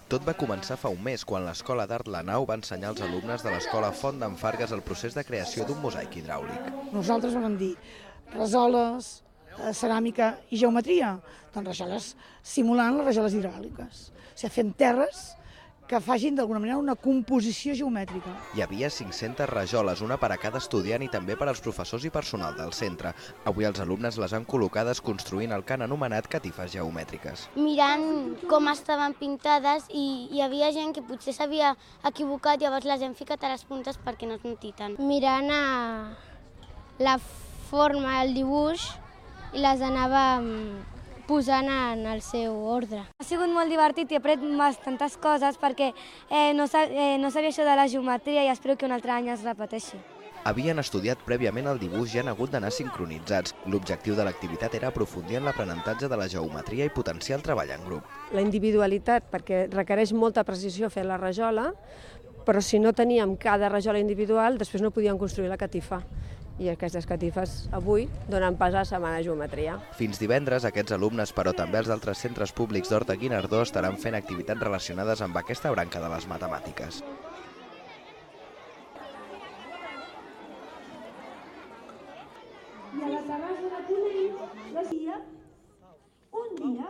Tot va començar fa un mes, quan l'Escola d'Art La Nau va ensenyar als alumnes de l'Escola Font d'en Fargues el procés de creació d'un mosaic hidràulic. Nosaltres vam dir rajoles, ceràmica i geometria. Doncs rajoles simulant les rajoles hidràuliques. O sigui, fent terres que facin d'alguna manera una composició geomètrica. Hi havia 500 rajoles, una per a cada estudiant i també per als professors i personal del centre. Avui els alumnes les han col·locades construint el que han anomenat catifes geomètriques. Mirant com estaven pintades i hi havia gent que potser s'havia equivocat, llavors les hem ficat a les puntes perquè no es noti tant. Mirant la forma, el dibuix, i les anàvem posant en el seu ordre. Ha sigut molt divertit i he après bastantes coses perquè no sabia això de la geometria i espero que un altre any es repeteixi. Havien estudiat prèviament el dibuix i han hagut d'anar sincronitzats. L'objectiu de l'activitat era aprofundir en l'aprenentatge de la geometria i potenciar el treball en grup. La individualitat, perquè requereix molta precisió fer la rajola, però si no teníem cada rajola individual, després no podíem construir la catifa. I aquestes catifes avui donen pas a la Setmana de Geometria. Fins divendres, aquests alumnes, però també els d'altres centres públics d'Horta-Guinardó, estaran fent activitats relacionades amb aquesta branca de les matemàtiques. I a la terrassa de Conell, un dia